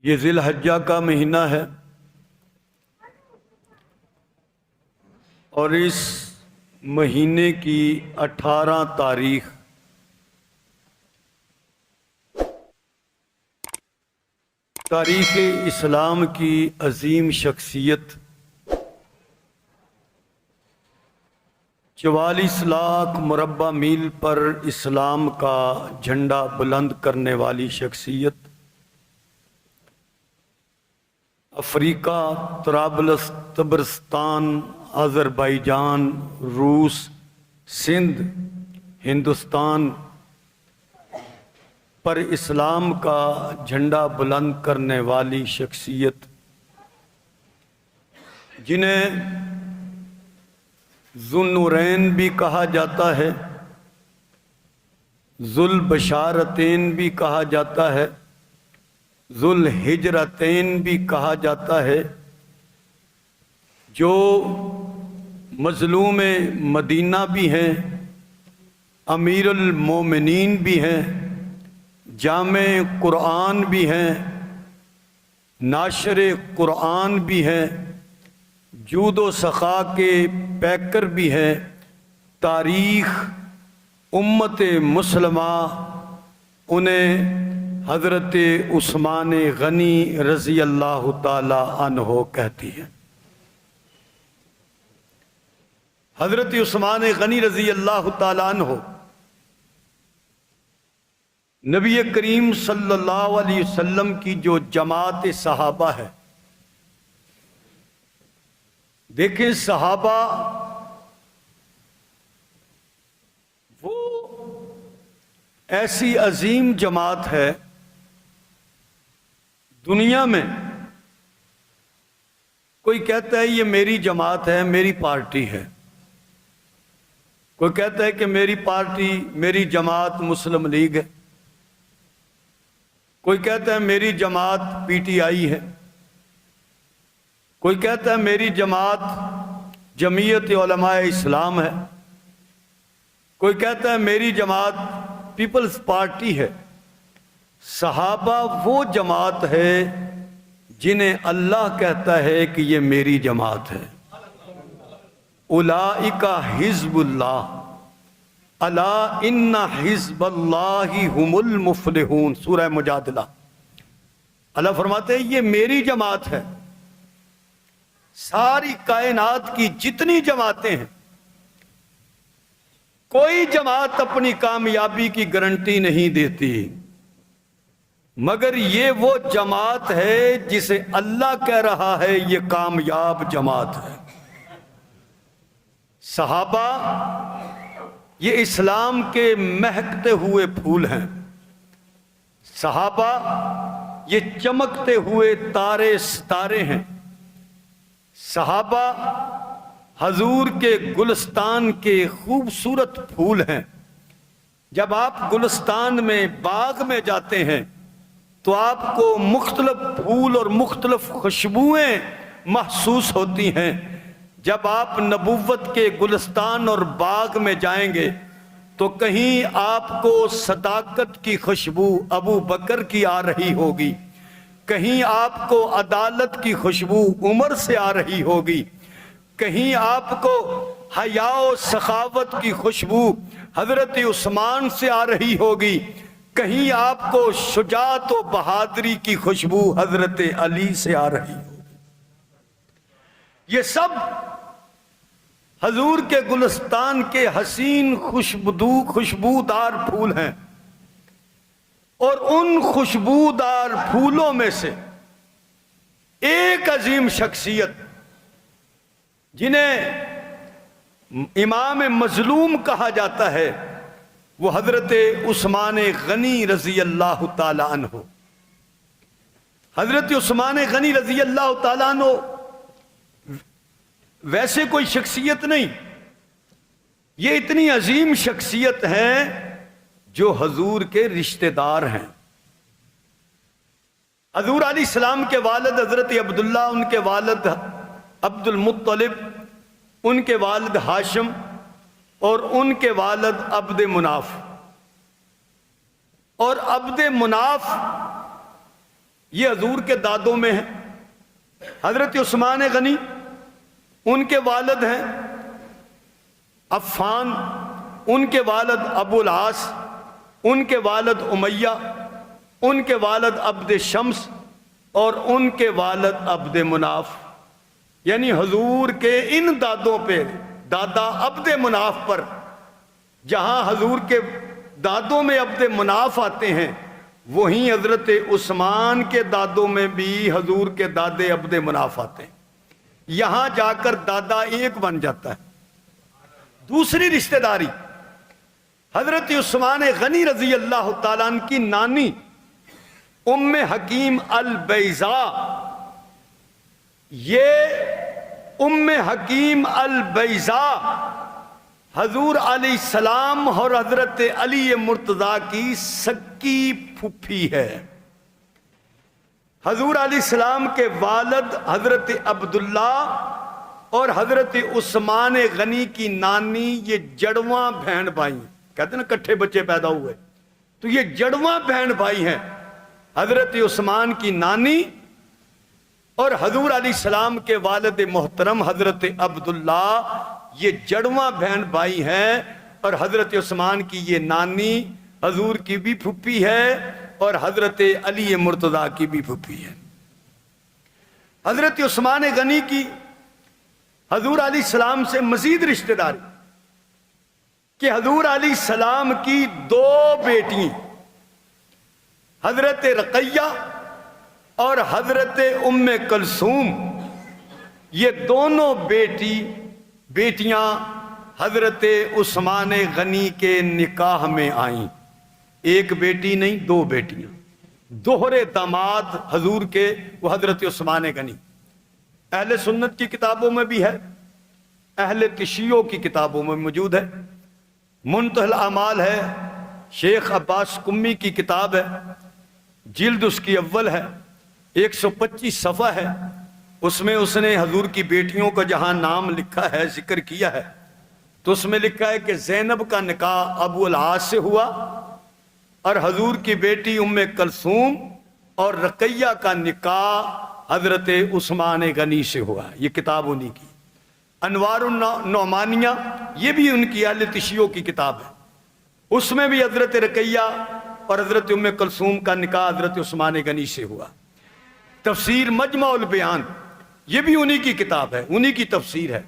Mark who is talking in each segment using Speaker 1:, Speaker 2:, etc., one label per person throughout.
Speaker 1: یہ ذی الحجہ کا مہینہ ہے اور اس مہینے کی 18 تاریخ تاریخ اسلام کی عظیم شخصیت 44 لاکھ مربع میل پر اسلام کا جھنڈا بلند کرنے والی شخصیت، افریقہ، طرابلس، تبرستان، آذربائیجان، روس، سندھ، ہندوستان پر اسلام کا جھنڈا بلند کرنے والی شخصیت، جنہیں ذو النورین بھی کہا جاتا ہے، ذو البشارتین بھی کہا جاتا ہے، ذو الہجرتین بھی کہا جاتا ہے، جو مظلوم مدینہ بھی ہیں، امیر المومنین بھی ہیں، جامع قرآن بھی ہیں، ناشر قرآن بھی ہیں، جود و سخا کے پیکر بھی ہیں، تاریخ امت مسلمہ انہیں حضرت عثمان غنی رضی اللہ تعالی عنہ کہتی ہے۔ حضرت عثمان غنی رضی اللہ تعالی عنہ نبی کریم صلی اللہ علیہ وسلم کی جو جماعت صحابہ ہے، دیکھیں صحابہ وہ ایسی عظیم جماعت ہے دنیا میں، کوئی کہتا ہے یہ میری جماعت ہے، میری پارٹی ہے، کوئی کہتا ہے کہ میری پارٹی، میری جماعت مسلم لیگ ہے، کوئی کہتا ہے میری جماعت پی ٹی آئی ہے، کوئی کہتا ہے میری جماعت جمعیت علماء اسلام ہے، کوئی کہتا ہے میری جماعت پیپلز پارٹی ہے۔ صحابہ وہ جماعت ہے جنہیں اللہ کہتا ہے کہ یہ میری جماعت ہے۔ اولئک حزب اللہ الا ان حزب اللہ هم المفلحون، سورہ مجادلہ۔ اللہ فرماتے ہیں یہ میری جماعت ہے۔ ساری کائنات کی جتنی جماعتیں ہیں، کوئی جماعت اپنی کامیابی کی گارنٹی نہیں دیتی، مگر یہ وہ جماعت ہے جسے اللہ کہہ رہا ہے یہ کامیاب جماعت ہے۔ صحابہ یہ اسلام کے مہکتے ہوئے پھول ہیں، صحابہ یہ چمکتے ہوئے تارے ستارے ہیں، صحابہ حضور کے گلستان کے خوبصورت پھول ہیں۔ جب آپ گلستان میں، باغ میں جاتے ہیں تو آپ کو مختلف پھول اور مختلف خوشبوئیں محسوس ہوتی ہیں۔ جب آپ نبوت کے گلستان اور باغ میں جائیں گے تو کہیں آپ کو صداقت کی خوشبو ابو بکر کی آ رہی ہوگی، کہیں آپ کو عدالت کی خوشبو عمر سے آ رہی ہوگی، کہیں آپ کو حیا و سخاوت کی خوشبو حضرت عثمان سے آ رہی ہوگی، کہیں آپ کو شجاعت و بہادری کی خوشبو حضرت علی سے آ رہی ہوگی۔ یہ سب حضور کے گلستان کے حسین خوشبودار پھول ہیں، اور ان خوشبودار پھولوں میں سے ایک عظیم شخصیت جنہیں امام مظلوم کہا جاتا ہے، وہ حضرت عثمان غنی رضی اللہ تعالی عنہ۔ حضرت عثمان غنی رضی اللہ تعالی عنہ ویسے کوئی شخصیت نہیں، یہ اتنی عظیم شخصیت ہے جو حضور کے رشتہ دار ہیں۔ حضور علیہ السلام کے والد حضرت عبداللہ، ان کے والد عبد المطلب، ان کے والد ہاشم، اور ان کے والد عبد مناف، اور عبد مناف یہ حضور کے دادوں میں ہے۔ حضرت عثمان غنی، ان کے والد ہیں عفان، ان کے والد ابو العاص، ان کے والد امیہ، ان کے والد عبد شمس، اور ان کے والد عبد مناف۔ یعنی حضور کے ان دادوں پہ، دادا عبد مناف پر، جہاں حضور کے دادوں میں عبد مناف آتے ہیں، وہیں حضرت عثمان کے دادوں میں بھی حضور کے دادے عبد مناف آتے ہیں۔ یہاں جا کر دادا ایک بن جاتا ہے۔ دوسری رشتہ داری، حضرت عثمان غنی رضی اللہ تعالیٰ عنہ کی نانی ام حکیم البیضاء، یہ ام حکیم البیضاء حضور علیہ السلام اور حضرت علی مرتضیٰ کی سکی پھوپھی ہے۔ حضور علیہ السلام کے والد حضرت عبداللہ اور حضرت عثمان غنی کی نانی یہ جڑواں بہن بھائی، کہتے ہیں نا کٹھے بچے پیدا ہوئے، تو یہ جڑواں بہن بھائی ہیں۔ حضرت عثمان کی نانی اور حضور علیہ السلام کے والد محترم حضرت عبداللہ یہ جڑواں بہن بھائی ہیں، اور حضرت عثمان کی یہ نانی حضور کی بھی پھوپھی ہے اور حضرت علی مرتضیٰ کی بھی پھوپھی ہے۔ حضرت عثمان غنی کی حضور علیہ السلام سے مزید رشتہ داری کہ حضور علیہ السلام کی دو بیٹیاں، حضرت رقیہ اور حضرت ام کلثوم، یہ دونوں بیٹیاں حضرت عثمان غنی کے نکاح میں آئیں۔ ایک بیٹی نہیں، دو بیٹیاں، دوہرے داماد حضور کے، وہ حضرت عثمان غنی۔ اہل سنت کی کتابوں میں بھی ہے، اہل تشیع کی کتابوں میں موجود ہے۔ منتہی الاعمال ہے، شیخ عباس قمی کی کتاب ہے، جلد اس کی اول ہے، 125 صفحہ ہے۔ اس میں اس نے حضور کی بیٹیوں کا جہاں نام لکھا ہے، ذکر کیا ہے، تو اس میں لکھا ہے کہ زینب کا نکاح ابو العاص سے ہوا، اور حضور کی بیٹی ام کلثوم اور رقیہ کا نکاح حضرت عثمان غنی سے ہوا۔ یہ کتاب انہی کی انوار النعمانیہ، یہ بھی ان کی اہل تشیع کی کتاب ہے۔ اس میں بھی حضرت رقیہ اور حضرت ام کلثوم کا نکاح حضرت عثمان غنی سے ہوا۔ تفسیر مجمع البیان، یہ بھی انہی کی کتاب ہے، انہی کی تفسیر ہے۔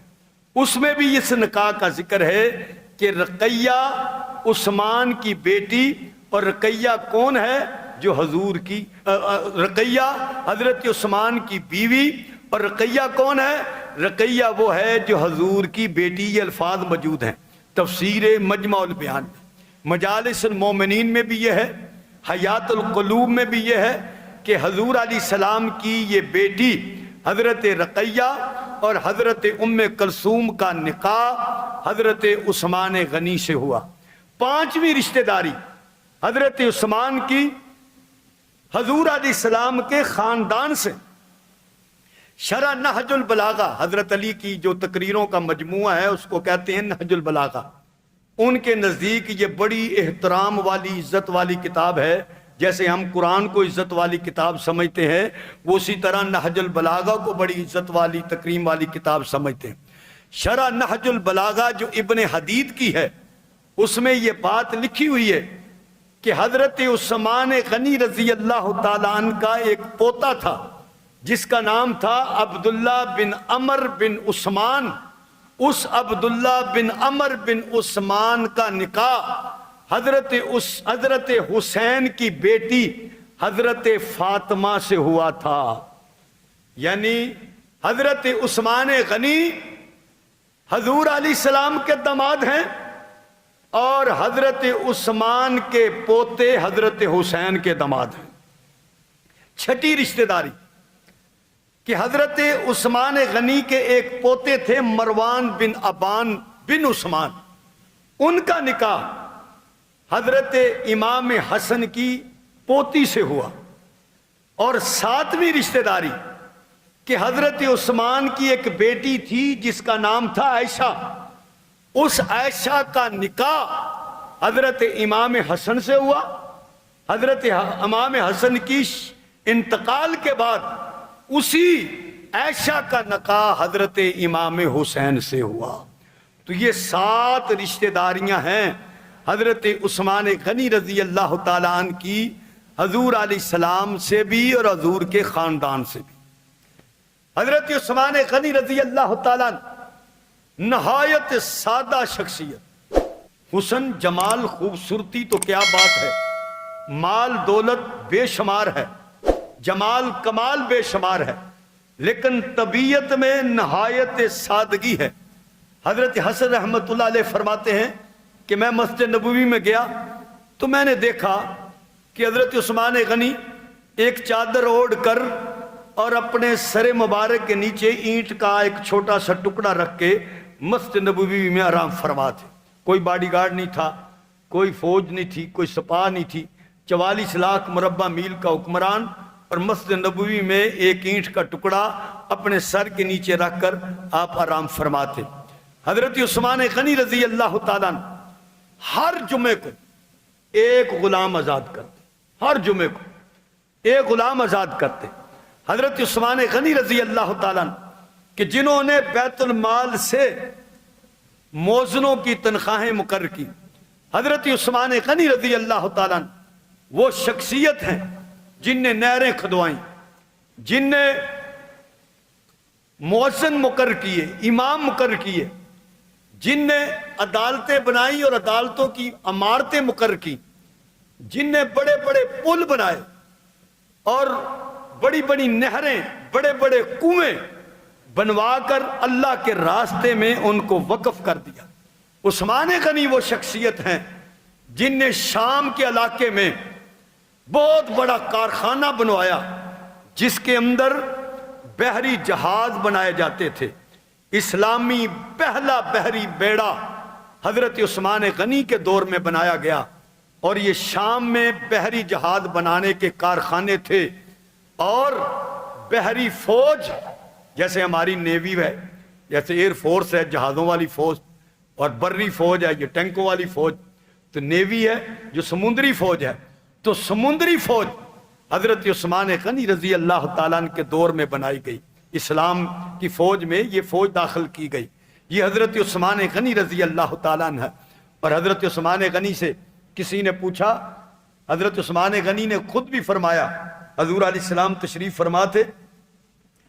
Speaker 1: اس میں بھی اس نکاح کا ذکر ہے کہ رقیہ عثمان کی بیٹی، اور رقیہ کون ہے؟ جو حضور کی، رقیہ حضرت عثمان کی بیوی، اور رقیہ کون ہے؟ رقیہ وہ ہے جو حضور کی بیٹی۔ یہ الفاظ موجود ہیں تفسیر مجمع البیان میں۔ مجالس المومنین میں بھی یہ ہے، حیات القلوب میں بھی یہ ہے کہ حضور علیہ السلام کی یہ بیٹی حضرت رقیہ اور حضرت ام کلثوم کا نکاح حضرت عثمان غنی سے ہوا۔ پانچویں رشتہ داری حضرت عثمان کی حضور علیہ السلام کے خاندان سے۔ شرح نہج البلاغہ، حضرت علی کی جو تقریروں کا مجموعہ ہے اس کو کہتے ہیں نہج البلاغہ۔ ان کے نزدیک یہ بڑی احترام والی، عزت والی کتاب ہے۔ جیسے ہم قرآن کو عزت والی کتاب سمجھتے ہیں، وہ اسی طرح نہج البلاغہ کو بڑی عزت والی، تکریم والی کتاب سمجھتے ہیں۔ شرح نہج البلاغہ جو ابن حدید کی ہے، اس میں یہ بات لکھی ہوئی ہے کہ حضرت عثمان غنی رضی اللہ تعالیٰ عنہ کا ایک پوتا تھا جس کا نام تھا عبداللہ بن عمر بن عثمان۔ اس عبداللہ بن عمر بن عثمان کا نکاح حضرت حسین کی بیٹی حضرت فاطمہ سے ہوا تھا۔ یعنی حضرت عثمان غنی حضور علیہ السلام کے داماد ہیں، اور حضرت عثمان کے پوتے حضرت حسین کے داماد ہیں۔ چھٹی رشتہ داری کہ حضرت عثمان غنی کے ایک پوتے تھے مروان بن ابان بن عثمان، ان کا نکاح حضرت امام حسن کی پوتی سے ہوا۔ اور ساتویں رشتہ داری کہ حضرت عثمان کی ایک بیٹی تھی جس کا نام تھا عائشہ، اس عائشہ کا نکاح حضرت امام حسن سے ہوا۔ حضرت امام حسن کی انتقال کے بعد اسی عائشہ کا نکاح حضرت امام حسین سے ہوا۔ تو یہ 7 رشتہ داریاں ہیں حضرت عثمان غنی رضی اللہ تعالیٰ عنہ کی، حضور علیہ السلام سے بھی اور حضور کے خاندان سے بھی۔ حضرت عثمان غنی رضی اللہ تعالیٰ عنہ نہایت سادہ شخصیت، حسن جمال خوبصورتی تو کیا بات ہے، مال دولت بے شمار ہے، جمال کمال بے شمار ہے، لیکن طبیعت میں نہایت سادگی ہے۔ حضرت حسن رحمت اللہ علیہ فرماتے ہیں کہ میں مسجد نبوی میں گیا تو میں نے دیکھا کہ حضرت عثمان غنی ایک چادر اوڑھ کر اور اپنے سر مبارک کے نیچے اینٹ کا ایک چھوٹا سا ٹکڑا رکھ کے مسجد نبوی میں آرام فرما تھے۔ کوئی باڈی گارڈ نہیں تھا، کوئی فوج نہیں تھی، کوئی سپاہ نہیں تھی، 44 لاکھ مربع میل کا حکمران، اور مسجد نبوی میں ایک اینٹ کا ٹکڑا اپنے سر کے نیچے رکھ کر آپ آرام فرماتے۔ حضرت عثمان غنی رضی اللہ تعالیٰ عنہ ہر جمعے کو ایک غلام آزاد کرتے، ہر جمعے کو ایک غلام آزاد کرتے۔ حضرت عثمان غنی رضی اللہ تعالیٰ عنہ کہ جنہوں نے بیت المال سے موزنوں کی تنخواہیں مقرر کی، حضرت عثمان غنی رضی اللہ تعالیٰ عنہ وہ شخصیت ہیں جن نے نہریں کھدوائیں، جن نے موزن مقرر کیے، امام مقرر کیے، جن نے عدالتیں بنائی اور عدالتوں کی عمارتیں مقرر کی، جن نے بڑے بڑے پل بنائے اور بڑی بڑی نہریں، بڑے بڑے کنویں بنوا کر اللہ کے راستے میں ان کو وقف کر دیا۔ عثمان غنی وہ شخصیت ہیں جن نے شام کے علاقے میں بہت بڑا کارخانہ بنوایا جس کے اندر بحری جہاز بنائے جاتے تھے۔ اسلامی پہلا بحری بیڑا حضرت عثمان غنی کے دور میں بنایا گیا، اور یہ شام میں بحری جہاز بنانے کے کارخانے تھے، اور بحری فوج جیسے ہماری نیوی ہے، جیسے ایئر فورس ہے جہازوں والی فوج، اور بری فوج ہے یہ ٹینکوں والی فوج، تو نیوی ہے جو سمندری فوج ہے، تو سمندری فوج حضرت عثمان غنی رضی اللہ تعالیٰ عنہ کے دور میں بنائی گئی۔ اسلام کی فوج میں یہ فوج داخل کی گئی، یہ حضرت عثمان غنی رضی اللہ تعالیٰ عنہ ہے۔ اور حضرت عثمان غنی سے کسی نے پوچھا، حضرت عثمان غنی نے خود بھی فرمایا، حضور علیہ السلام تشریف فرما تھے،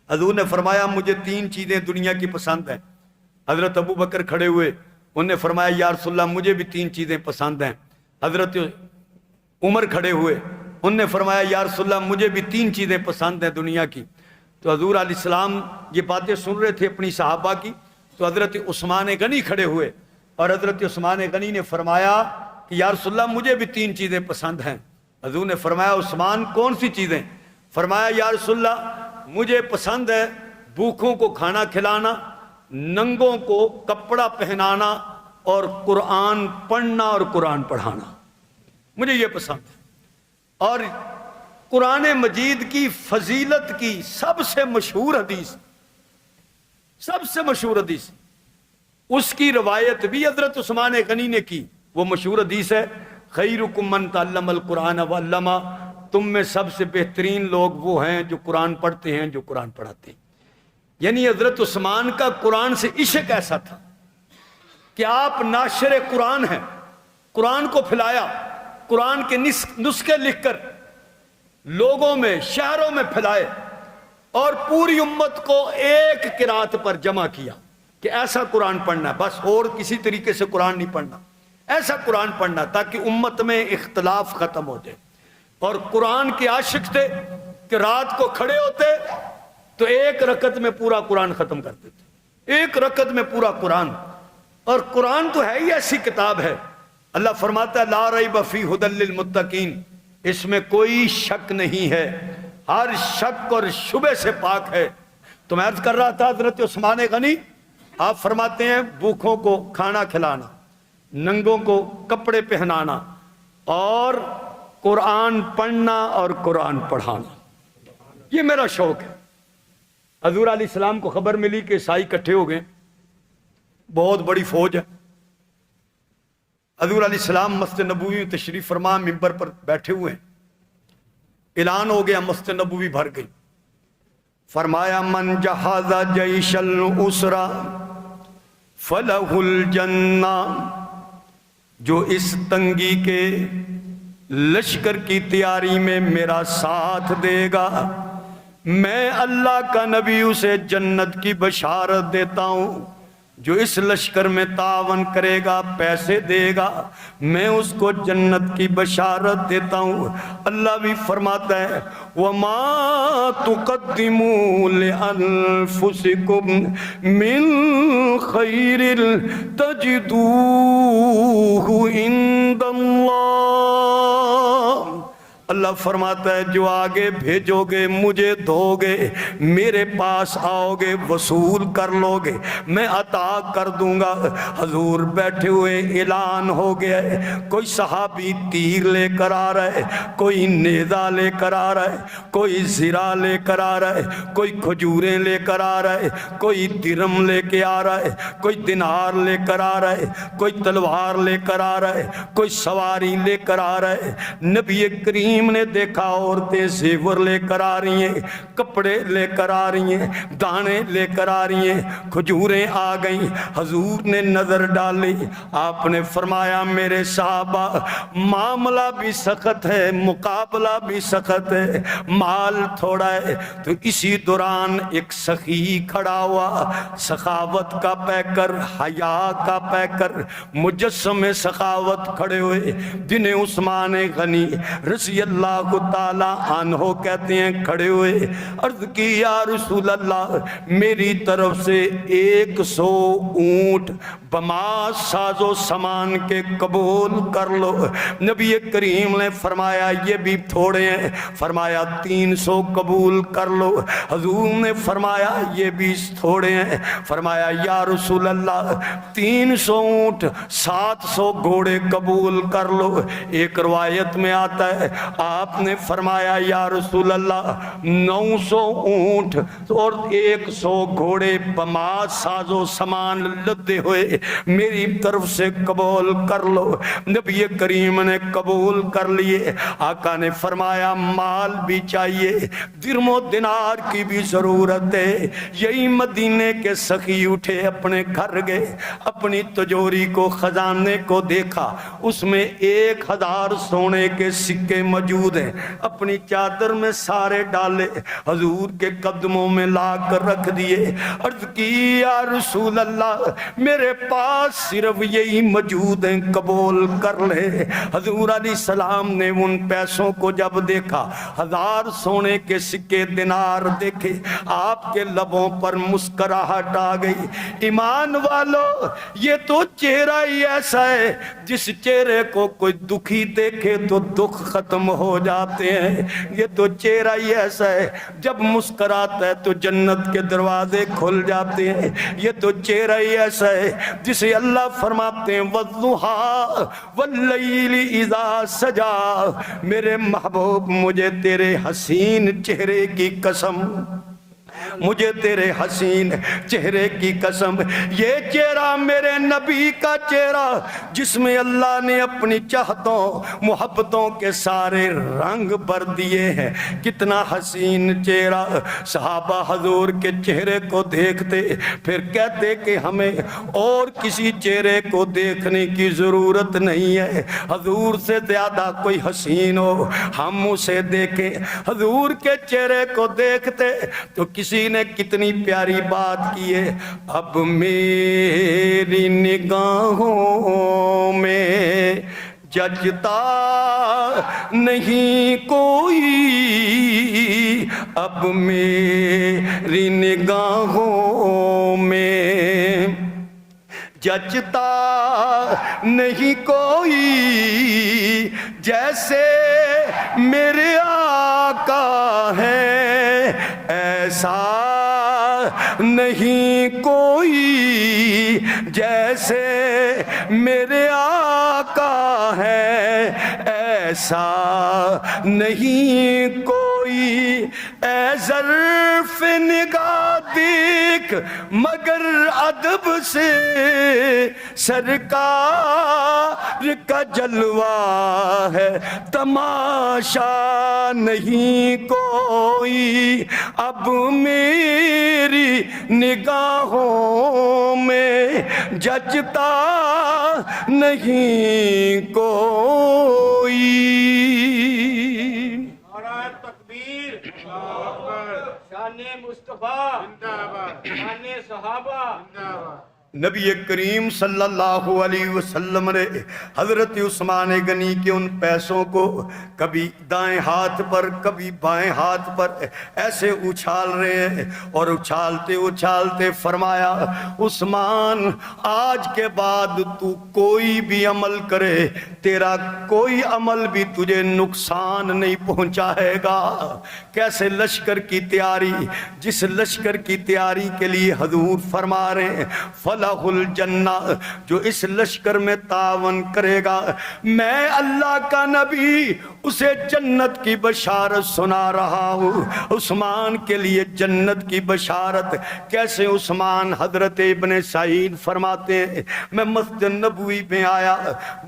Speaker 1: حضور نے فرمایا مجھے 3 چیزیں دنیا کی پسند ہیں۔ حضرت ابو بکر کھڑے ہوئے، انہوں نے فرمایا یا رسول اللہ مجھے بھی 3 چیزیں پسند ہیں۔ حضرت عمر کھڑے ہوئے، انہوں نے فرمایا یا رسول اللہ مجھے بھی 3 چیزیں پسند ہیں دنیا کی۔ تو حضور علیہ السلام یہ باتیں سن رہے تھے اپنی صحابہ کی، تو حضرت عثمان غنی کھڑے ہوئے اور حضرت عثمان غنی نے فرمایا کہ یا رسول اللہ مجھے بھی 3 چیزیں پسند ہیں۔ حضور نے فرمایا عثمان کون سی چیزیں؟ فرمایا یا رسول اللہ مجھے پسند ہے بھوکھوں کو کھانا کھلانا، ننگوں کو کپڑا پہنانا، اور قرآن پڑھنا اور قرآن پڑھانا، مجھے یہ پسند ہے۔ اور قرآن مجید کی فضیلت کی سب سے مشہور حدیث، سب سے مشہور حدیث، اس کی روایت بھی حضرت عثمان غنی نے کی۔ وہ مشہور حدیث ہے خیرکم من تعلم القرآن وعلمہ، تم میں سب سے بہترین لوگ وہ ہیں جو قرآن پڑھتے ہیں، جو قرآن پڑھاتے ہیں۔ یعنی حضرت عثمان کا قرآن سے عشق ایسا تھا کہ آپ ناشر قرآن ہیں، قرآن کو پھیلایا، قرآن کے نسخے لکھ کر لوگوں میں، شہروں میں پھیلائے، اور پوری امت کو ایک قرات پر جمع کیا کہ ایسا قرآن پڑھنا ہے، بس اور کسی طریقے سے قرآن نہیں پڑھنا، ایسا قرآن پڑھنا تاکہ امت میں اختلاف ختم ہو جائے۔ اور قرآن کے عاشق تھے کہ رات کو کھڑے ہوتے تو 1 رکعت میں پورا قرآن ختم کر دیتے، 1 رکعت میں پورا قرآن۔ اور قرآن تو ہے ہی ایسی کتاب ہے، اللہ فرماتا ہے لا ریب فی ھدی للمتقین، اس میں کوئی شک نہیں ہے، ہر شک اور شبہ سے پاک ہے۔ تو میں عرض کر رہا تھا حضرت عثمان غنی آپ فرماتے ہیں بھوکھوں کو کھانا کھلانا، ننگوں کو کپڑے پہنانا، اور قرآن پڑھنا اور قرآن پڑھانا، یہ میرا شوق ہے۔ حضور علیہ السلام کو خبر ملی کہ عیسائی اکٹھے ہو گئے، بہت بڑی فوج ہے۔ حضور علیہ السلام مسجد نبوی میں تشریف فرما ممبر پر بیٹھے ہوئے ہیں، اعلان ہو گیا، مسجد نبوی بھر گئی۔ فرمایا من جہاز جیش الاسرا فلہ الجنہ، جو اس تنگی کے لشکر کی تیاری میں میرا ساتھ دے گا، میں اللہ کا نبی اسے جنت کی بشارت دیتا ہوں۔ جو اس لشکر میں تعاون کرے گا، پیسے دے گا، میں اس کو جنت کی بشارت دیتا ہوں۔ اللہ بھی فرماتا ہے وَمَا تُقَدِّمُوا لِأَنفُسِكُم مِّن خَيْرٍ تَجِدُوهُ عِندَ اللَّهِ۔ اللہ فرماتا ہے جو آگے بھیجو گے، مجھے دو گے، میرے پاس آؤ گے، وصول کر لو گے، میں عطا کر دوں گا۔ حضور بیٹھے ہوئے اعلان ہو گیا ہے، کوئی صحابی تیر لے کر آ رہا ہے، کوئی نیزہ لے کر آ رہا ہے، کوئی زرہ لے کر آ رہا ہے، کوئی کھجوریں لے کر آ رہا ہے، کوئی درم لے کے آ رہا ہے، کوئی دینار لے کر آ رہا ہے، کوئی تلوار لے کر آ رہا ہے، کوئی سواری لے کر آ رہا ہے۔ نبی کریم نے دیکھا عورتیں زیور لے کر آ رہی ہیں، کپڑے لے کر آ رہی ہیں، دانے لے کر آ رہی ہیں، کھجوریں آ گئیں۔ حضور نے نظر ڈالی، آپ نے فرمایا میرے صحابہ معاملہ بھی سخت ہے، مقابلہ بھی سخت ہے، مال تھوڑا ہے۔ تو اسی دوران ایک سخی کھڑا ہوا، سخاوت کا پیکر، حیا کا پیکر، مجسم سخاوت کھڑے ہوئے۔ جن عثمان غنی رضی اللہ تعالی عنہ کہتے ہیں کھڑے ہوئے، عرض کی یا رسول اللہ میری طرف سے 100 اونٹ بما ساز و سامان کے قبول کر لو۔ نبی کریم نے فرمایا یہ بھی تھوڑے ہیں، فرمایا 300 قبول کر لو۔ حضور نے فرمایا یہ بھی تھوڑے ہیں، فرمایا یا رسول اللہ 300 اونٹ 700 گھوڑے قبول کر لو۔ ایک روایت میں آتا ہے آپ نے فرمایا یا رسول اللہ 900 اونٹ اور 100 گھوڑے بما ساز و سامان لدے ہوئے میری طرف سے قبول کر لو۔ نبی کریم نے قبول کر لیے۔ آقا نے فرمایا مال بھی چاہیے، درم و دینار کی بھی ضرورت ہے۔ یہی مدینے کے سخی اٹھے، اپنے گھر گئے، اپنی تجوری کو، خزانے کو دیکھا، اس میں 1000 سونے کے سکے موجود ہیں۔ اپنی چادر میں سارے ڈالے، حضور کے قدموں میں لا کر رکھ دیے۔ عرض کی یا رسول اللہ میرے پاس صرف یہی موجود ہیں، قبول کر لے۔ حضور علیہ السلام نے ان پیسوں کو جب دیکھا، 1000 سونے کے سکے دینار دیکھے، آپ کے لبوں پر مسکراہٹ آ گئی۔ ایمان والو یہ تو چہرہ ہی ایسا ہے جس چہرے کو کوئی دکھی دیکھے تو دکھ ختم ہو جاتے ہیں۔ یہ تو چہرہ ہی ایسا ہے جب مسکراتا ہے تو جنت کے دروازے کھل جاتے ہیں۔ یہ تو چہرہ ہی ایسا ہے جسے اللہ فرماتے ہیں وَالضُّحَىٰ وَاللَّيْلِ اِذَا سَجَىٰ۔ میرے محبوب مجھے تیرے حسین چہرے کی قسم، مجھے تیرے حسین چہرے کی قسم، یہ چہرہ میرے نبی کا چہرہ جس میں اللہ نے اپنی چاہتوں محبتوں کے سارے رنگ بھر دیے ہیں۔ کتنا حسین چہرہ۔ صحابہ حضور کے چہرے کو دیکھتے پھر کہتے کہ ہمیں اور کسی چہرے کو دیکھنے کی ضرورت نہیں ہے، حضور سے زیادہ کوئی حسین ہو ہم اسے دیکھیں۔ حضور کے چہرے کو دیکھتے تو کسی نے کتنی پیاری بات کی ہے، اب میری نگاہوں میں جچتا نہیں کوئی، اب میری نگاہوں میں جچتا نہیں کوئی، جیسے میرے آقا ہے ایسا نہیں کوئی، جیسے میرے آقا ہے ایسا نہیں کوئی۔ اے ظرف نگاہ دیکھ مگر ادب سے سرکار کا جلوہ ہے، تماشا نہیں کوئی اب میری نگاہوں میں، جچتا نہیں کوئی۔
Speaker 2: نعرہ تکبیر، شان مصطفیٰ، شان صحابہ،
Speaker 1: نبی کریم صلی اللہ علیہ وسلم نے حضرت عثمان غنی کے ان پیسوں کو کبھی دائیں ہاتھ پر کبھی بائیں ہاتھ پر ایسے اچھال رہے ہیں، اور اچھالتے اچھالتے فرمایا عثمان آج کے بعد تو کوئی بھی عمل کرے، تیرا کوئی عمل بھی تجھے نقصان نہیں پہنچائے گا۔ کیسے لشکر کی تیاری، جس لشکر کی تیاری کے لیے حضور فرما رہے ہیں فلاح الجنہ، جو اس لشکر میں تعاون کرے گا، میں اللہ کا نبی اسے جنت کی بشارت سنا رہا ہوں۔ عثمان کے لیے جنت کی بشارت کیسے؟ عثمان حضرت ابن سعید فرماتے ہیں میں مسجد نبوی میں آیا،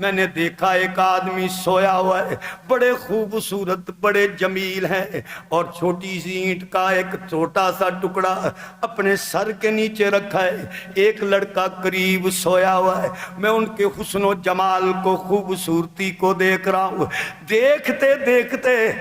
Speaker 1: میں نے دیکھا ایک آدمی سویا ہوا ہے، بڑے خوبصورت بڑے جمیل ہیں، اور چھوٹی سی اینٹ کا ایک چھوٹا سا ٹکڑا اپنے سر کے نیچے رکھا ہے، ایک لڑکا قریب سویا ہوا ہے، میں ان کے حسن و جمال کو خوبصورتی کو دیکھ رہا ہوں۔ دیکھتے دیکھتے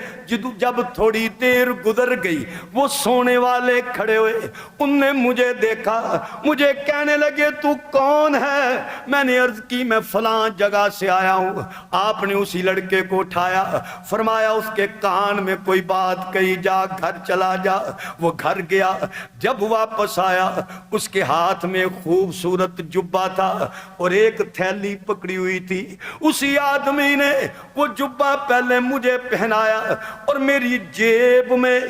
Speaker 1: جب تھوڑی دیر گزر گئی، وہ سونے والے کھڑے ہوئے، ان نے مجھے دیکھا، مجھے کہنے لگے تو کون ہے؟ میں نے عرض کی میں فلاں جگہ سے آیا ہوں۔ آپ نے اسی لڑکے کو اٹھایا، فرمایا اس کے کان میں کوئی بات کہی، جا گھر چلا جا۔ وہ گھر گیا، جب واپس آیا اس کے ہاتھ میں خوبصورت جبہ تھا اور ایک تھیلی پکڑی ہوئی تھی۔ اسی آدمی نے وہ جبہ پہلے مجھے پہنایا اور میری جیب میں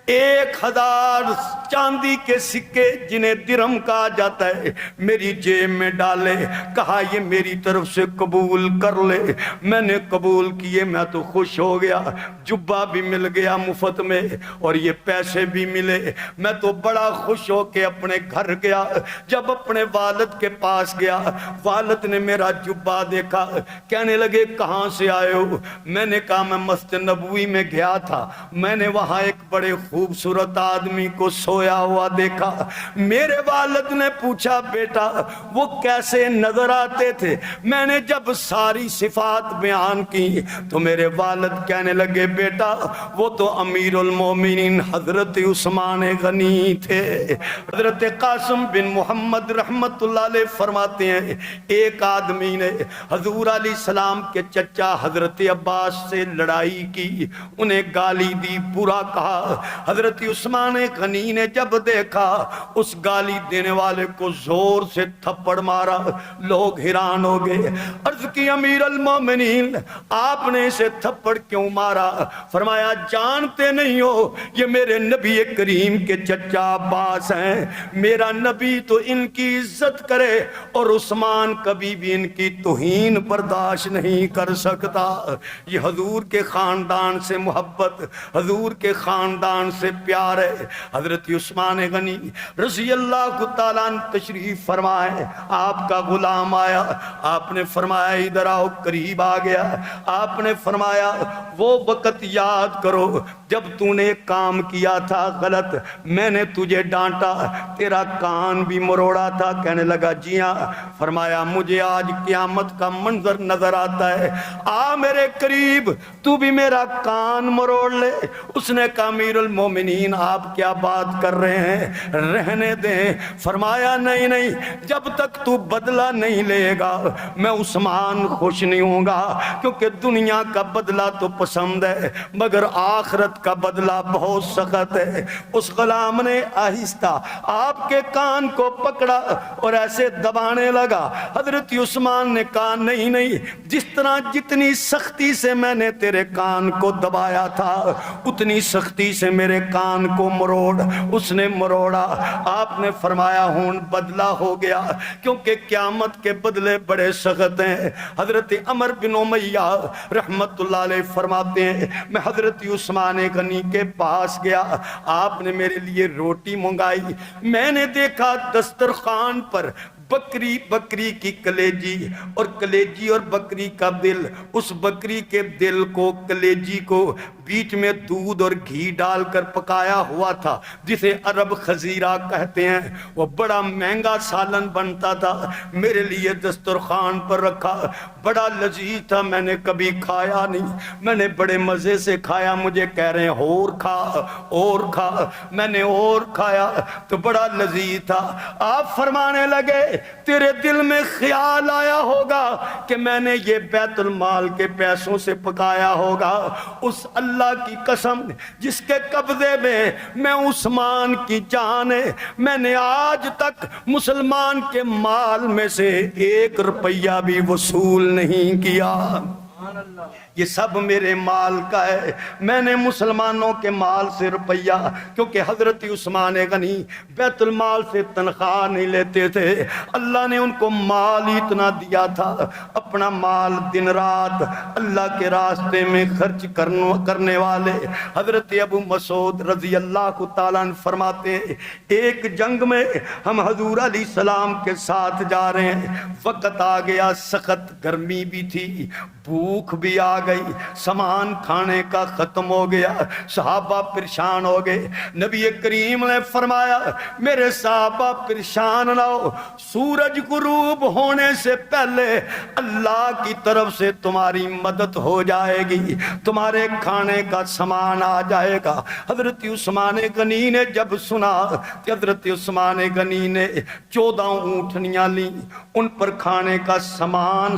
Speaker 1: 1000 چاندی کے سکے جنہیں درہم کہا جاتا ہے میری جیب میں ڈالے، کہا یہ میری طرف سے قبول کر لے۔ میں نے قبول کیے، میں تو خوش ہو گیا، جبہ بھی مل گیا مفت میں اور یہ پیسے بھی ملے۔ میں تو بڑا خوش ہو کے اپنے گھر گیا۔ جب اپنے والد کے پاس گیا، والد نے میرا جبہ دیکھا، کہنے لگے کہاں سے آئے ہو؟ میں نے کہا میں مسجد نبوی میں گیا تھا، میں نے وہاں ایک بڑے خوبصورت آدمی کو سویا ہوا دیکھا۔ میرے والد نے پوچھا بیٹا وہ کیسے نظر آتے تھے؟ میں نے جب ساری صفات بیان کی تو میرے والد کہنے لگے بیٹا وہ تو امیر المومنین حضرت عثمان غنی تھے۔ حضرت قاسم بن محمد رحمت اللہ علیہ فرماتے ہیں ایک آدمی نے حضور علیہ السلام کے چچا حضرت عباس سے لڑائی کی، انہیں گالی دی، برا کہا۔ حضرت عثمان غنی نے جب دیکھا اس گالی دینے والے کو زور سے تھپڑ مارا، لوگ حیران ہو گئے، عرض کی امیر المومنین آپ نے اسے تھپڑ کیوں مارا؟ فرمایا جانتے نہیں ہو یہ میرے نبی کریم کے چچا عباس ہیں، میرا نبی تو ان کی عزت کرے اور عثمان کبھی بھی ان کی توہین برداشت نہیں کر سکتا۔ یہ حضور کے خاندان سے محبت، حضور کے خاندان سے پیار ہے۔ حضرت عثمان غنی رضی اللہ تعالیٰ عنہ تشریف فرمائے، آپ کا غلام آیا، آپ نے فرمایا ادھر آؤ، قریب آ گیا، آپ نے فرمایا وہ وقت یاد کرو جب تو نے ایک کام کیا تھا غلط، میں نے تجھے ڈانٹا، تیرا کان بھی مروڑا تھا؟ کہنے لگا جی ہاں۔ فرمایا مجھے آج قیامت کا منظر نظر آتا ہے، آ میرے قریب تو بھی میرا کان مروڑ لے۔ اس نے کہا امیر المومنین آپ کیا بات کر رہے ہیں، رہنے دیں۔ فرمایا نہیں نہیں، جب تک تو بدلہ نہیں لے گا میں عثمان خوش نہیں ہوں گا، کیونکہ دنیا کا بدلہ تو پسند ہے مگر آخرت کا بدلہ بہت سخت ہے۔ اس غلام نے آہستہ آپ کے کان کو پکڑا اور ایسے دبانے لگا۔ حضرت عثمان نے کہا نہیں نہیں، جس طرح جتنی سختی سے میں نے تیرے کان کو دبایا تھا اتنی سختی سے میرے کان کو مروڑ۔ اس نے مروڑا، آپ نے فرمایا ہون بدلہ ہو گیا، کیونکہ قیامت کے بدلے بڑے سخت ہیں۔ حضرت عمر بن امیہ رحمت اللہ علیہ فرماتے ہیں میں حضرت عثمان غنی کے پاس گیا، آپ نے میرے لیے روٹی منگائی، میں نے دیکھا دسترخوان پر بکری بکری کی کلیجی اور کلیجی اور بکری کا دل، اس بکری کے دل کو کلیجی کو بیچ میں دودھ اور گھی ڈال کر پکایا ہوا تھا، جسے عرب خزیرہ کہتے ہیں۔ وہ بڑا مہنگا سالن بنتا تھا، میرے لیے دسترخوان پر رکھا، بڑا لذیذ تھا، میں نے کبھی کھایا نہیں، میں نے بڑے مزے سے کھایا، مجھے کہہ رہے ہیں اور کھا اور کھا، میں نے اور کھایا تو بڑا لذیذ تھا۔ آپ فرمانے لگے تیرے دل میں خیال آیا ہوگا کہ میں نے یہ بیت المال کے پیسوں سے پکایا ہوگا، اس اللہ کی قسم جس کے قبضے میں عثمان کی جان ہے، میں نے آج تک مسلمان کے مال میں سے 1 روپیہ بھی وصول نہیں کیا، یہ سب میرے مال کا ہے، میں نے مسلمانوں کے مال سے روپیہ، کیونکہ حضرت عثمان غنی بیت المال سے تنخواہ نہیں لیتے تھے، اللہ نے ان کو مال ہی اتنا دیا تھا، اپنا مال دن رات اللہ کے راستے میں خرچ کرنے والے حضرت ابو مسعود رضی اللہ تعالیٰ عنہ فرماتے ہیں ایک جنگ میں ہم حضور علیہ السلام کے ساتھ جا رہے ہیں، وقت آ گیا، سخت گرمی بھی تھی، بھوک بھی آ گئی، سامان کھانے کا ختم ہو گیا، صحابہ پریشان ہو گئے، نبی کریم نے فرمایا میرے صحابہ پریشان نہ ہو، سورج غروب ہونے سے پہلے اللہ کی طرف سے تمہاری مدد ہو جائے گی، تمہارے کھانے کا سامان آ جائے گا۔ حضرت عثمان غنی نے جب سنا کہ حضرت عثمان غنی نے 14 اونٹنیاں لیں، ان پر کھانے کا سامان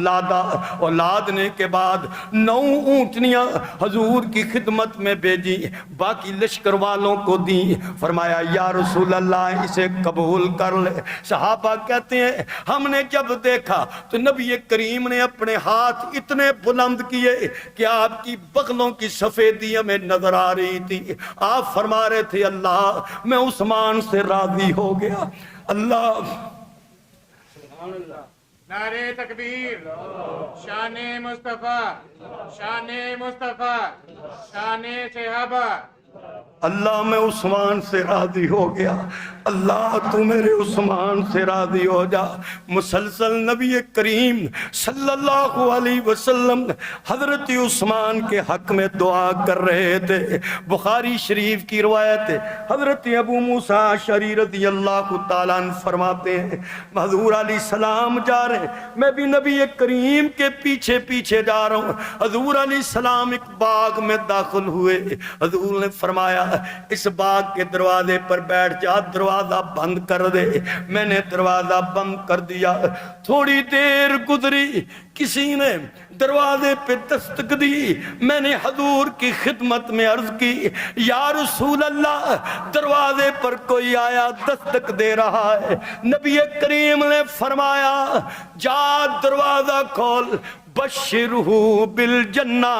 Speaker 1: لادا، اور لادنے کے بعد 9 اونٹنیاں حضور کی خدمت میں بھیجی، باقی لشکر والوں کو دی، فرمایا یا رسول اللہ اسے قبول کر لے۔ صحابہ کہتے ہیں ہم نے جب دیکھا تو نبی کریم نے اپنے ہاتھ اتنے بلند کیے کہ آپ کی بغلوں کی سفیدی ہمیں نظر آ رہی تھی، آپ فرما رہے تھے اللہ میں عثمان سے راضی ہو گیا۔ اللہ
Speaker 2: نعرے تکبیر، شان مصطفیٰ، شان مصطفیٰ، شان صحابہ۔
Speaker 1: اللہ میں عثمان سے راضی ہو گیا، اللہ تو میرے عثمان سے راضی ہو جا۔ مسلسل نبی کریم صلی اللہ علیہ وسلم حضرت عثمان کے حق میں دعا کر رہے تھے۔ بخاری شریف کی روایت ہے، حضرت ابو موسیٰ اشعری رضی اللہ تعالیٰ عنہ فرماتے ہیں حضور علیہ السلام جا رہے ہیں، میں بھی نبی کریم کے پیچھے پیچھے جا رہا ہوں۔ حضور علیہ السلام ایک باغ میں داخل ہوئے، حضور نے فرمایا اس باغ کے دروازے پر بیٹھ جا، دروازہ بند کر دے۔ میں نے دروازہ بند کر دیا، تھوڑی دیر گزری، کسی نے دروازے پہ دستک دی، میں نے حضور کی خدمت میں عرض کی یا رسول اللہ دروازے پر کوئی آیا دستک دے رہا ہے۔ نبی کریم نے فرمایا جا دروازہ کھول، بشرہو بالجنہ،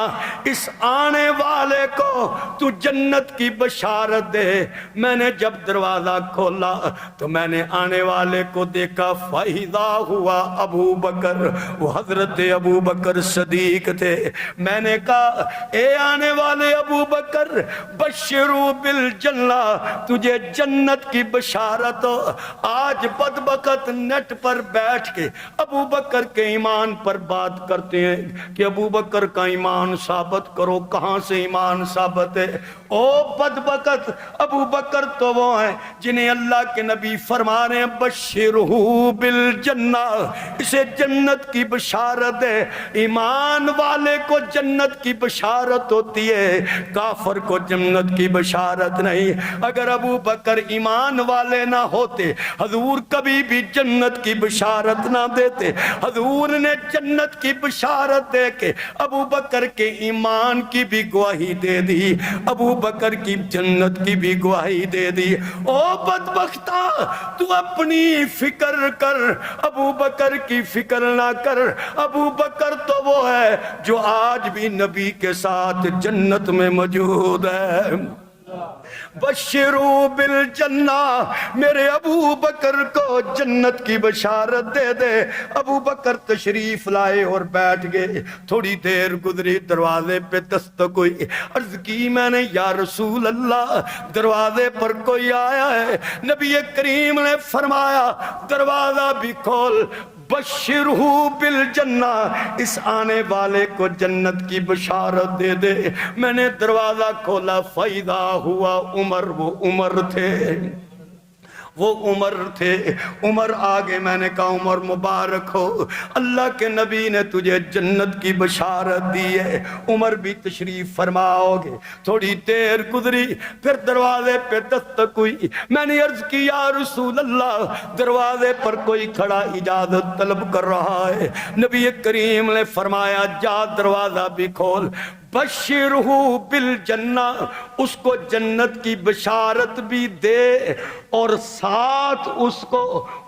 Speaker 1: اس آنے والے کو تو جنت کی بشارت دے۔ میں نے جب دروازہ کھولا تو میں نے آنے والے کو دیکھا، فَإِذَا ہوا ابو بکر، وہ حضرت ابو بکر صدیق تھے۔ میں نے کہا اے آنے والے ابو بکر بشرو بالجنہ، تجھے جنت کی بشارت ہو۔ آج بدبخت نیٹ پر بیٹھ کے ابو بکر کے ایمان پر بات کرتے ہیں کہ ابو بکر کا ایمان ثابت کرو، کہاں سے ایمان ثابت ہے؟ او بدبخت، ابو بکر تو وہ ہیں جنہیں اللہ کے نبی فرما رہے ہیں بشرہو بالجنہ، اسے جنت کی بشارت ہے۔ ایمان والے کو جنت کی بشارت ہوتی ہے، کافر کو جنت کی بشارت نہیں۔ اگر ابو بکر ایمان والے نہ ہوتے حضور کبھی بھی جنت کی بشارت نہ دیتے۔ حضور نے جنت کی بشارت دے کے ابو بکر کے ایمان کی بھی گواہی دے دی، ابو بکر کی جنت کی بھی گواہی دے دی۔ او بدبختہ تو اپنی فکر کر، ابو بکر کی فکر نہ کر۔ ابو بکر تو وہ ہے جو آج بھی نبی کے ساتھ جنت میں موجود ہے۔ بشرو بالجنہ، میرے ابو بکر کو جنت کی بشارت دے دے۔ ابو بکر تشریف لائے اور بیٹھ گئے۔ تھوڑی دیر گزری، دروازے پہ دستک ہوئی۔ عرض کی میں نے یا رسول اللہ دروازے پر کوئی آیا ہے؟ نبی کریم نے فرمایا دروازہ بھی کھول، بشرہ بالجنہ، اس آنے والے کو جنت کی بشارت دے دے۔ میں نے دروازہ کھولا، فائدہ ہوا عمر، وہ عمر تھے، وہ عمر تھے۔ عمر آگے، میں نے کہا عمر مبارک ہو، اللہ کے نبی نے تجھے جنت کی بشارت دی ہے۔ عمر بھی تشریف فرماؤ گے۔ تھوڑی دیر گزری، پھر دروازے پہ دستک ہوئی۔ میں نے عرض کی یا رسول اللہ دروازے پر کوئی کھڑا اجازت طلب کر رہا ہے۔ نبی کریم نے فرمایا جا دروازہ بھی کھول، بشرہ بالجنہ، اس کو جنت کی بشارت بھی دے اور ساتھ اس کو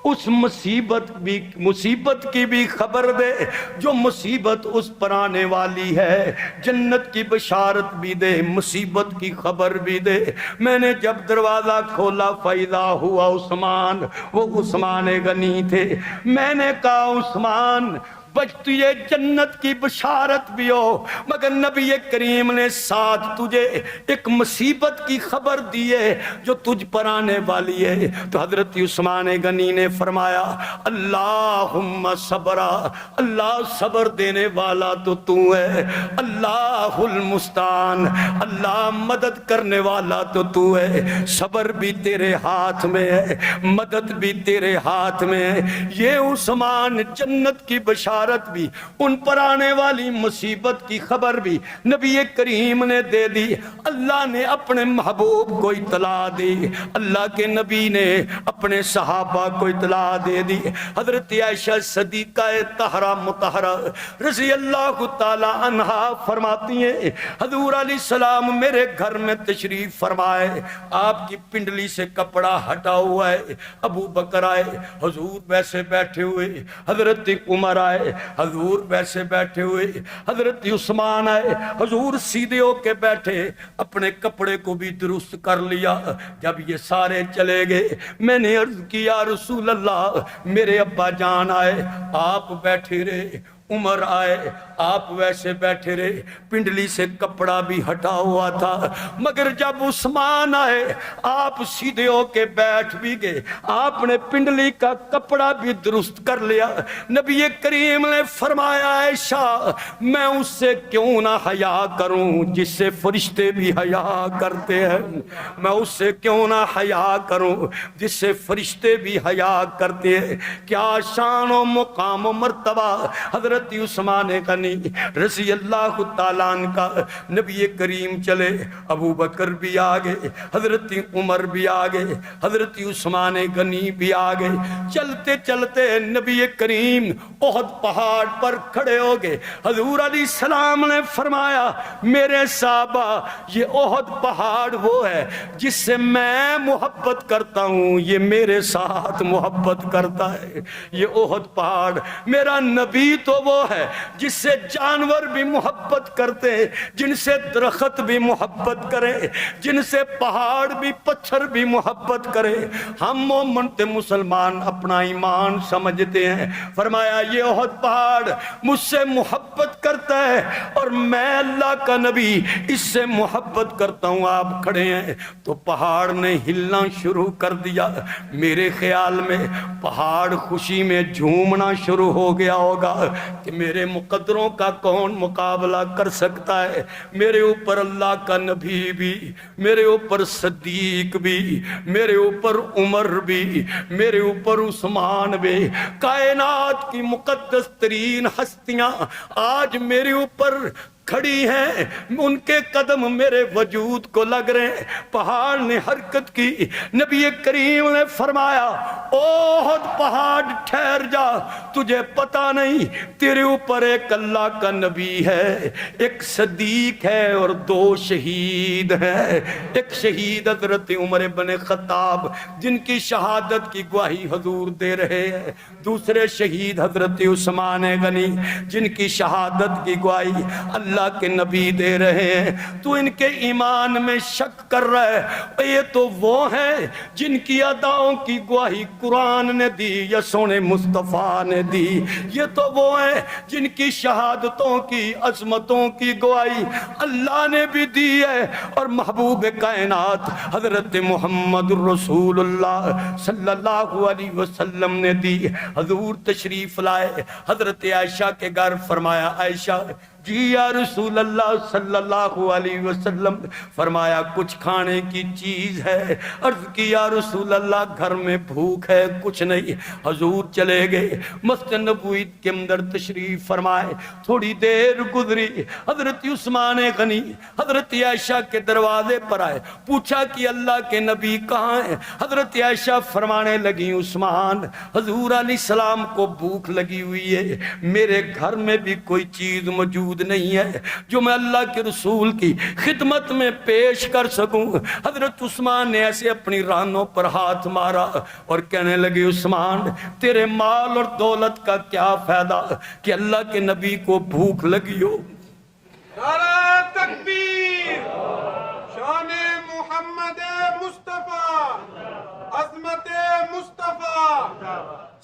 Speaker 1: اس مصیبت کی بھی خبر دے جو مصیبت اس پر آنے والی ہے۔ جنت کی بشارت بھی دے، مصیبت کی خبر بھی دے۔ میں نے جب دروازہ کھولا، فائدہ ہوا عثمان، وہ عثمان غنی تھے۔ میں نے کہا عثمان بچ تجھے جنت کی بشارت بھی ہو، مگر نبی کریم نے ساتھ تجھے ایک مصیبت کی خبر دی ہے جو تجھ پر آنے والی ہے۔ تو حضرت عثمان غنی نے فرمایا اللہم صبرا، اللہ صبر دینے والا تو تو ہے، اللہ المستعان، اللہ مدد کرنے والا تو تو ہے، صبر بھی تیرے ہاتھ میں ہے، مدد بھی تیرے ہاتھ میں ہے۔ یہ عثمان جنت کی بشارت بھی، ان پر آنے والی مصیبت کی خبر بھی نبی کریم نے دے دی۔ اللہ نے اپنے محبوب کو اطلاع دی، اللہ کے نبی نے اپنے صحابہ کو اطلاع دے دی۔ حضرت عائشہ صدیقہ طاہرہ مطہرہ رضی اللہ تعالی عنہا فرماتی ہیں حضور علیہ السلام میرے گھر میں تشریف فرمائے، آپ کی پنڈلی سے کپڑا ہٹا ہوا ہے۔ ابو بکر آئے، حضور ویسے بیٹھے ہوئے، حضرت عمر آئے، حضور ویسے بیٹھے ہوئے، حضرت عثمان آئے، حضور سیدھے ہو کے بیٹھے، اپنے کپڑے کو بھی درست کر لیا۔ جب یہ سارے چلے گئے، میں نے عرض کیا رسول اللہ میرے ابا جان آئے، آپ بیٹھے رہے، عمر آئے، آپ ویسے بیٹھے رہے، پنڈلی سے کپڑا بھی ہٹا ہوا تھا، مگر جب عثمان آئے آپ سیدھے ہو کے بیٹھ بھی گئے، آپ نے پنڈلی کا کپڑا بھی درست کر لیا۔ نبی کریم نے فرمایا عائشہ میں اس سے کیوں نہ حیا کروں جس سے فرشتے بھی حیا کرتے ہیں، میں اس سے کیوں نہ حیا کروں جس سے فرشتے بھی حیا کرتے ہیں۔ کیا شان و مقام و مرتبہ حضرت عثمان غنی رضی اللہ تعالیٰ عنہ کا۔ نبی کریم چلے، ابو بکر بھی آگے، حضرت عمر بھی آگے، حضرت عثمان غنی بھی آگے۔ چلتے چلتے نبی کریم احد پہاڑ پر کھڑے ہو گئے۔ حضور علیہ السلام نے فرمایا میرے صحابہ یہ احد پہاڑ وہ ہے جس سے میں محبت کرتا ہوں، یہ میرے ساتھ محبت کرتا ہے۔ یہ احد پہاڑ میرا نبی تو وہ ہے جس سے جانور بھی محبت کرتے ہیں، جن سے درخت بھی محبت کرے، جن سے پہاڑ بھی پتھر بھی محبت کرے۔ ہم مومن تے مسلمان اپنا ایمان سمجھتے ہیں۔ فرمایا یہ احد پہاڑ مجھ سے محبت کرتا ہے اور میں اللہ کا نبی اس سے محبت کرتا ہوں۔ آپ کھڑے ہیں تو پہاڑ نے ہلنا شروع کر دیا۔ میرے خیال میں پہاڑ خوشی میں جھومنا شروع ہو گیا ہوگا کہ میرے مقدروں کا کون مقابلہ کر سکتا ہے۔ میرے اوپر اللہ کا نبی بھی، میرے اوپر صدیق بھی، میرے اوپر عمر بھی، میرے اوپر عثمان بھی، کائنات کی مقدس ترین ہستیاں آج میرے اوپر کھڑی ہیں، ان کے قدم میرے وجود کو لگ رہے ہیں۔ پہاڑ نے حرکت کی۔ نبی کریم نے فرمایا احد پہاڑ ٹھہر جا، تجھے پتا نہیں تیرے اوپر ایک اللہ کا نبی ہے، ایک صدیق ہے اور دو شہید ہیں۔ ایک شہید حضرت عمر بن خطاب جن کی شہادت کی گواہی حضور دے رہے ہیں، دوسرے شہید حضرت عثمان غنی جن کی شہادت کی گواہی اللہ اللہ کے نبی دے رہے ہیں، تو ان کے ایمان میں شک کر رہا ہے۔ یہ تو وہ ہیں جن کی اداؤں کی گواہی قرآن نے دی یا سونے مصطفیٰ نے دی، یہ تو وہ ہیں جن کی شہادتوں کی عظمتوں کی گواہی اللہ نے بھی دی ہے، اور محبوب کائنات حضرت محمد رسول اللہ صلی اللہ علیہ وسلم نے دی۔ حضور تشریف لائے حضرت عائشہ کے گھر، فرمایا عائشہ جی یا رسول اللہ صلی اللہ علیہ وسلم، فرمایا کچھ کھانے کی چیز ہے؟ عرض کی یا رسول اللہ گھر میں بھوک ہے، کچھ نہیں۔ حضور چلے گئے مسجد نبوی کے اندر تشریف فرمائے، تھوڑی دیر گزری، حضرت عثمان غنی حضرت عائشہ کے دروازے پر آئے، پوچھا کہ اللہ کے نبی کہاں ہیں؟ حضرت عائشہ فرمانے لگی عثمان حضور علیہ السلام کو بھوک لگی ہوئی ہے، میرے گھر میں بھی کوئی چیز موجود نہیں ہے جو میں اللہ کے رسول کی خدمت میں پیش کر سکوں۔ حضرت عثمان نے ایسے اپنی رانوں پر ہاتھ مارا اور کہنے لگے عثمان تیرے مال اور دولت کا کیا فائدہ کہ اللہ کے نبی کو بھوک لگی ہو۔
Speaker 2: نعرہ تکبیر، شان محمد مصطفیٰ، عظمت مصطفیٰ،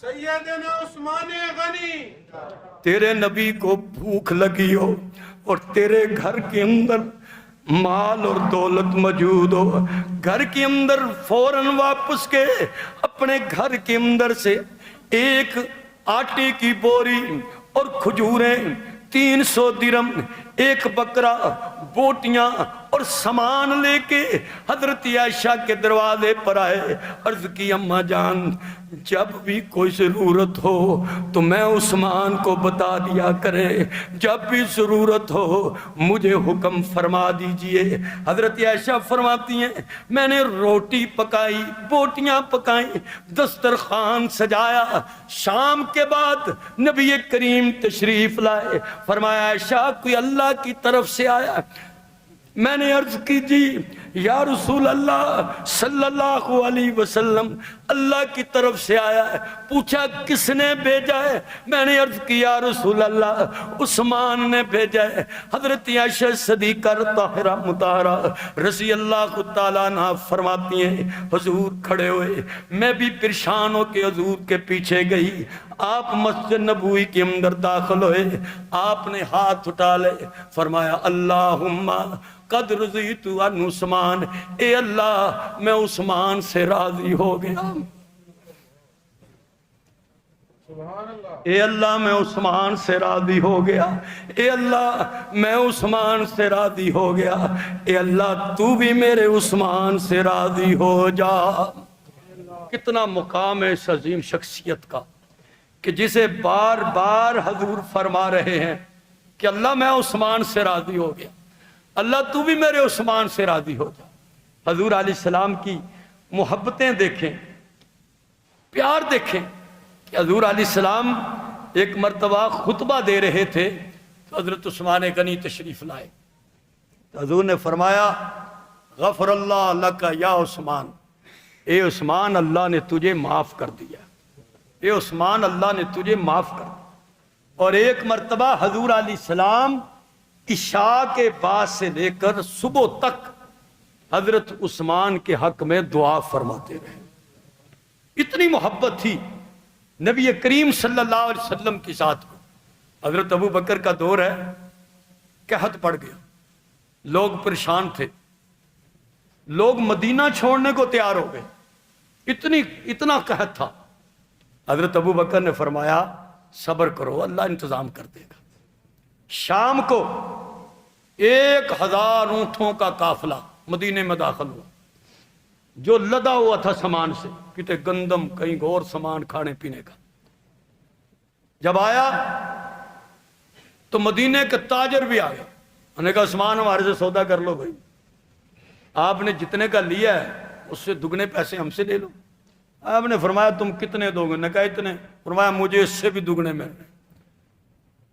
Speaker 2: سیدنا عثمان غنی۔
Speaker 1: تیرے نبی کو بھوک لگی ہو اور تیرے گھر کے اندر مال اور دولت موجود ہو، گھر کے اندر فوراً واپس کے اپنے گھر کے اندر سے ایک آٹے کی بوری اور کھجوریں، 300 درم، ایک بکرا، بوٹیاں اور سامان لے کے حضرت عائشہ کے دروازے پر آئے۔ عرض کی اماں جان جب بھی کوئی ضرورت ہو تو میں عثمان کو بتا دیا کرے، جب بھی ضرورت ہو مجھے حکم فرما دیجئے۔ حضرت عائشہ فرماتی ہیں میں نے روٹی پکائی، بوٹیاں پکائیں، دسترخوان سجایا، شام کے بعد نبی کریم تشریف لائے، فرمایا عائشہ کوئی اللہ کی طرف سے آیا؟ میں نے عرض کی جی یا رسول اللہ صلی اللہ علیہ وسلم اللہ کی طرف سے آیا ہے۔ پوچھا کس نے بھیجا ہے؟ میں نے عرض کی یا رسول اللہ عثمان نے بھیجا ہے۔ حضرت عائشہ صدیقہ طاہرہ مطہرہ رضی اللہ تعالیٰ عنہا فرماتی ہیں حضور کھڑے ہوئے، میں بھی پریشان ہو کے حضور کے پیچھے گئی، آپ مسجد نبوی کے اندر داخل ہوئے، آپ نے ہاتھ اٹھا لے، فرمایا اللہم قد رضیت عن عثمان، اے اللہ میں عثمان سے راضی ہو گیا، اے اللہ میں عثمان سے راضی ہو گیا، اے اللہ میں عثمان سے راضی ہو گیا، اے اللہ تو بھی میرے عثمان سے راضی ہو جا۔ کتنا مقام ہے اس عظیم شخصیت کا کہ جسے بار بار حضور فرما رہے ہیں کہ اللہ میں عثمان سے راضی ہو گیا، اللہ تو بھی میرے عثمان سے راضی ہو جا۔ حضور علیہ السلام کی محبتیں دیکھیں، پیار دیکھیں کہ حضور علیہ السلام ایک مرتبہ خطبہ دے رہے تھے تو حضرت عثمان غنی تشریف لائے، تو حضور نے فرمایا غفر اللہ لک یا عثمان، اے عثمان اللہ نے تجھے معاف کر دیا، اے عثمان اللہ نے تجھے معاف کر دیا۔ اور ایک مرتبہ حضور علیہ السلام عشاء کے بعد سے لے کر صبح تک حضرت عثمان کے حق میں دعا فرماتے رہے، اتنی محبت تھی نبی کریم صلی اللہ علیہ وسلم کی ذات کو۔ حضرت ابو بکر کا دور ہے، قحط پڑ گیا، لوگ پریشان تھے، لوگ مدینہ چھوڑنے کو تیار ہو گئے، اتنا قحط تھا۔ حضرت ابو بکر نے فرمایا صبر کرو اللہ انتظام کر دے گا۔ شام کو 1000 اونٹوں کا قافلہ مدینے میں داخل ہوا، جو لدا ہوا تھا سامان سے، کتے گندم کہیں اور سامان کھانے پینے کا۔ جب آیا تو مدینے کے تاجر بھی آ گئے، انہوں نے کہا عثمان ہمارے سے سودا کر لو بھائی، آپ نے جتنے کا لیا ہے اس سے دگنے پیسے ہم سے لے لو۔ آپ نے فرمایا تم کتنے دو گے؟ انہوں نے کہا اتنے۔ فرمایا مجھے اس سے بھی دگنے میں۔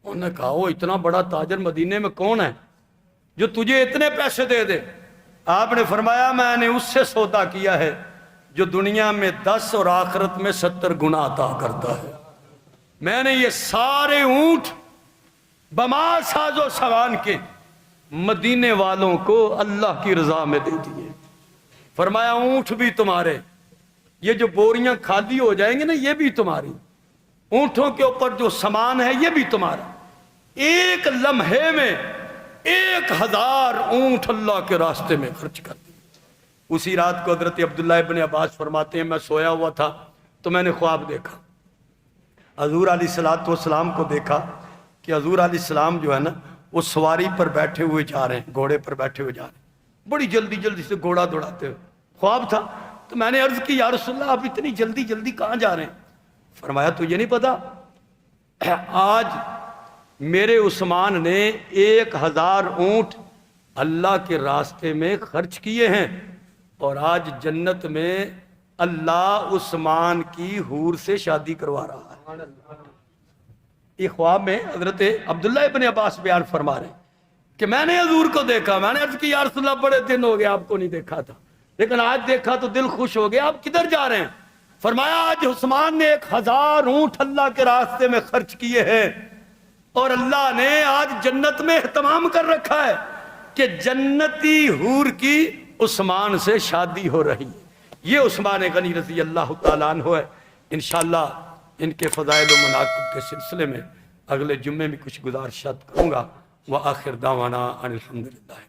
Speaker 1: انہوں نے کہا وہ اتنا بڑا تاجر مدینے میں کون ہے جو تجھے اتنے پیسے دے دے؟ آپ نے فرمایا میں نے اس سے سودا کیا ہے جو دنیا میں 10 اور آخرت میں 70 گنا عطا کرتا ہے۔ میں نے یہ سارے اونٹ بما ساز و سامان کے مدینے والوں کو اللہ کی رضا میں دے دیے. فرمایا اونٹ بھی تمہارے، یہ جو بوریاں خالی ہو جائیں گے نا یہ بھی تمہاری، اونٹوں کے اوپر جو سامان ہے یہ بھی تمہارا. ایک لمحے میں 1000 اونٹ اللہ کے راستے میں خرچ کر دیے. اسی رات کو حضرت عبداللہ ابن عباس فرماتے ہیں میں سویا ہوا تھا تو میں نے خواب دیکھا، حضور علیہ الصلوۃ والسلام کو دیکھا کہ حضور علیہ السلام جو ہے نا وہ سواری پر بیٹھے ہوئے جا رہے ہیں، گھوڑے پر بیٹھے ہوئے جا رہے ہیں، بڑی جلدی جلدی سے گھوڑا دوڑاتے ہوئے. خواب تھا تو میں نے عرض کی یا رسول اللہ آپ اتنی جلدی جلدی کہاں جا رہے ہیں؟ فرمایا تجھے نہیں پتا آج میرے عثمان نے 1000 اونٹ اللہ کے راستے میں خرچ کیے ہیں اور آج جنت میں اللہ عثمان کی حور سے شادی کروا رہا ہے. یہ خواب میں حضرت عبداللہ ابن عباس بیان فرما رہے ہیں کہ میں نے حضور کو دیکھا. میں نے عرض کی یا رسول اللہ بڑے دن ہو گئے آپ کو نہیں دیکھا تھا، لیکن آج دیکھا تو دل خوش ہو گیا. آپ کدھر جا رہے ہیں؟ فرمایا آج عثمان نے 1000 اونٹ اللہ کے راستے میں خرچ کیے ہیں اور اللہ نے آج جنت میں اہتمام کر رکھا ہے کہ جنتی حور کی عثمان سے شادی ہو رہی ہے. یہ عثمان غنی رضی اللہ تعالیٰ عنہ ہے. انشاءاللہ ان کے فضائل و مناقب کے سلسلے میں اگلے جمعے میں کچھ گزارشات کروں گا. وآخر دعوانا ان الحمدللہ.